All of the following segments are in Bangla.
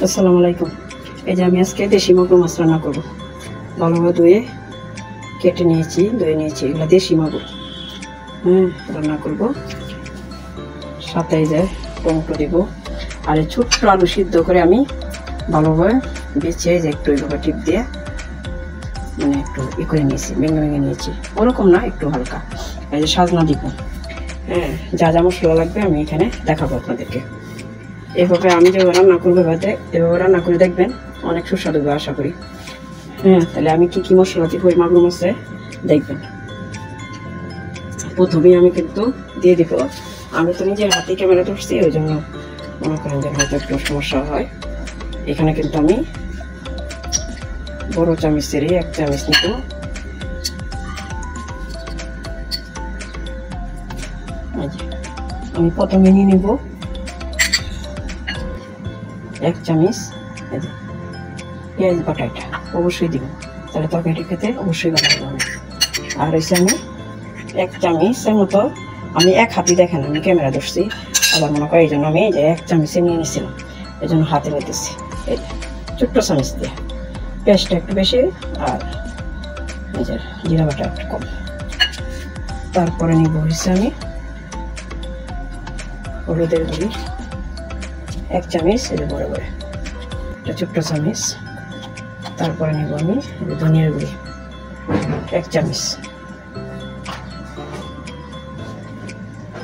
আসসালামু আলাইকুম। এই যে আমি আজকে দেশি মাগুর মাছ রান্না করব। ভালোভাবে ধুয়ে কেটে নিয়েছি, ধুয়ে নিয়েছি। এগুলো দেশি মাগুর রান্না করব। সাথে এই যে টমেটো দিব, আর এই ছোট্ট আলু সিদ্ধ করে আমি ভালোভাবে বেছে যে একটু এইভাবে টিপ দিয়ে মানে একটু করে নিয়েছি, ভেঙে ভেঙে নিয়েছি। ওরকম না, একটু হালকা। এই যে সাজনা দিব। যা যা মশলা লাগবে আমি এখানে দেখাবো আপনাদেরকে। এভাবে আমি যেভাবে রান্না করবো এভাবে রান্না করে দেখবেন, অনেক সুস্বাদু হবে আশা করি। তাহলে আমি কি কি মশলা দিব ওই মাগুর মাছে দেখবেন। প্রথমেই আমি কিন্তু দিয়ে দিব, আমি তো নিজের হাতে ক্যামেরা ধরছি, ওই জন্য মনে করেন যে হয়তো একটু সমস্যা হয়। এখানে কিন্তু আমি বড় চামচেরই 1 চামচ নিব। আমি প্রথমে নিয়ে নিব 1 চামচ পেঁয়াজ বাটা। এটা অবশ্যই দিব, তাহলে তরকারিটা খেতে অবশ্যই ভালো হবে। আর হচ্ছে আমি 1 চামচের মতো, আমি এক হাতে দেখেন আমি ক্যামেরা ধরছি, আবার মনে করি এই জন্য আমি এই যে 1 চামচে নিয়ে নিয়েছিলাম, এই জন্য হাতে নিতেছি। এই ছোট্ট চামচ দিয়ে পেঁয়াজটা একটু বেশি আর এই যে জিরা বাটা একটু কম। তারপরে নিব হচ্ছে আমি হলুদের গুঁড়ি 1 চামচ, এই যে বড় বড় একটা ছোট্ট চামচ। তারপরে নিব আমি ধনিয়ার গুঁড়ি 1 চামচ,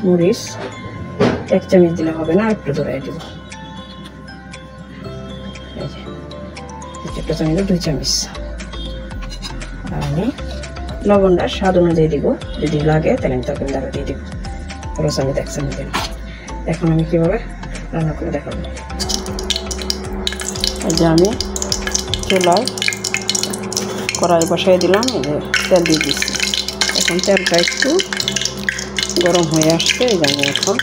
মরিচ 1 চামচ দিলে হবে না, একটু ধরাই দিব। এই যে ছোট্ট চামচ 2 চামচ। আর আমি লবণটা স্বাদ অনুযায়ী দিব, যদি লাগে তাহলে আমি তখন দাঁড়া দিয়ে দিব। খরচ আমি 1 চামচ দিলাম। এখন আমি কীভাবে রান্না করে দেখাবো। এই যে আমি চুলায় কড়াই বসাই দিলাম, এই যে তেল দিয়ে দিচ্ছি। এখন তেলটা একটু গরম হয়ে আসছে, এই যে আমি এখন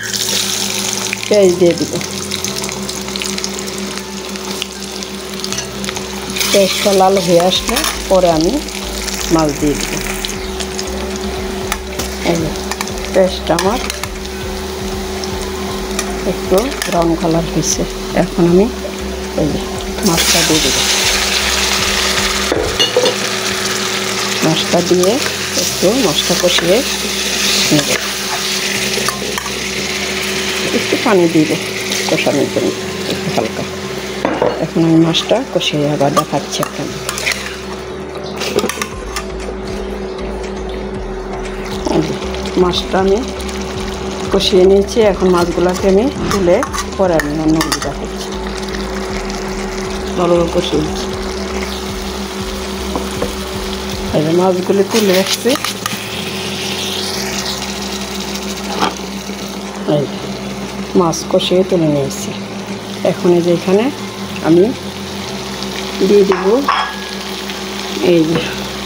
পেঁয়াজ দিয়ে দিব। পেঁয়াজটা লাল হয়ে আসলে পরে আমি মাছ দিয়ে দিব। এই যে পেঁয়াজটা আমার একটু ব্রাউন কালার হয়েছে, এখন আমি এই যে মাছটা দিয়ে দেব। মাছটা দিয়ে একটু মশলা কষিয়ে নেব, একটু পানি দিয়ে দেব কষানোর জন্য একটু হালকা। এখন আমি মাছটা কষিয়ে আবার দেখাচ্ছি আপনাকে। মাছটা আমি কষিয়ে নিয়েছি, এখন মাছগুলোকে আমি তুলে পরে আমি অন্যগুলো দেখাচ্ছি। ভালোভাবে কষিয়ে নিচ্ছি। এই যে মাছগুলো তুলে আসছে, এই মাছ কষিয়ে তুলে নিয়েছি। এখন এই যে এখানে আমি দিয়ে দিব এই যে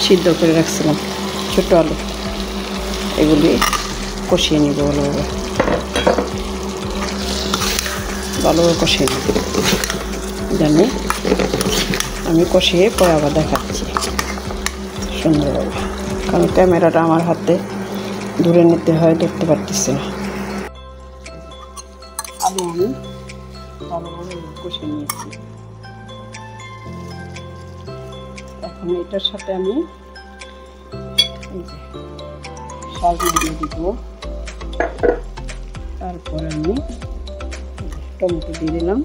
সিদ্ধ করে রাখছিলাম ছোটো আলু, এগুলি কষিয়ে নিব ভালোভাবে, ভালোভাবে কষিয়ে নিব। জানি আমি কষিয়ে পরে আবার দেখাচ্ছি সুন্দরভাবে, কারণ ক্যামেরাটা আমার হাতে দূরে নিতে হয়, দেখতে পারতেছি না। আলু আমি ভালোভাবে কষিয়ে নিয়েছি। এখন এটার সাথে আমি এই যে সাজনা দিয়ে দিব। তারপরে আমি টমেটো দিয়ে দিলাম।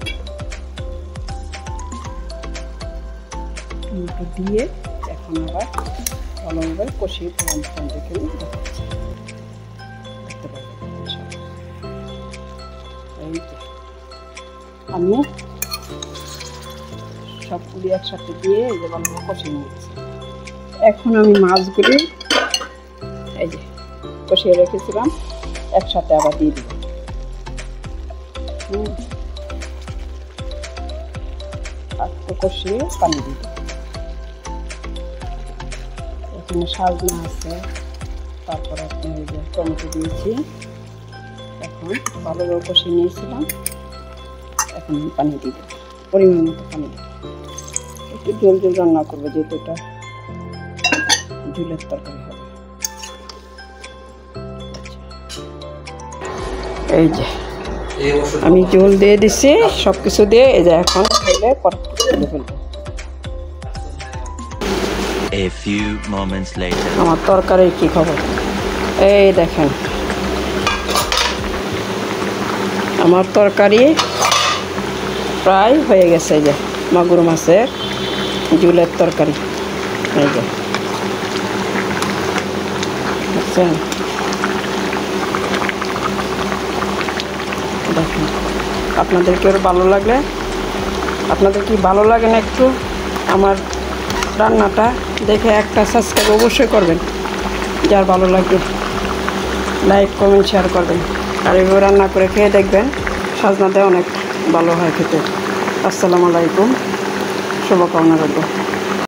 টমেটো দিয়ে এখন আবার ভালোভাবে কষিয়ে ফোড়ন দেখে দেখাচ্ছি, দেখতে পাবেন। এই যে আমি সবগুলি একসাথে দিয়ে এই যে ভালোভাবে কষিয়ে নিয়েছি। এখন আমি মাছগুলি এই যে কষিয়ে রেখেছিলাম একসাথে আবার দিয়ে দিব। একটু কষিয়ে পানি দিয়ে দিব। এখানে সাজনা আছে, তারপর আপনি এই যে টমেটো দিয়েছি। এখন ভালোভাবে কষিয়ে নিয়েছিলাম, এখন পানি দিয়ে দেব, পরিমাণ মতো পানি দেব। একটু জল জল রান্না করবো, যেহেতু এটা ঝুলের তরকারি হবে। এই যে আমি ঝোল দিয়ে দিছি, সব কিছু দিয়ে এই যে এখন খেলে পরে ফেলবো। A few moments later. আমার তরকারির কি খবর, এই দেখেন আমার তরকারি প্রায় হয়ে গেছে। এই যে মাগুর মাছের ঝোলের তরকারি, এই যে বুঝছেন। দেখেন আপনাদের কি ভালো লাগলে, আপনাদের কি ভালো লাগে না একটু আমার রান্নাটা দেখে একটা সাবস্ক্রাইব অবশ্যই করবেন, যার ভালো লাগবে লাইক কমেন্ট শেয়ার করবেন, আর এইভাবে রান্না করে খেয়ে দেখবেন সাজনাতে অনেক ভালো হয় খেতে। আসসালামু আলাইকুম, শুভকামনা রইল।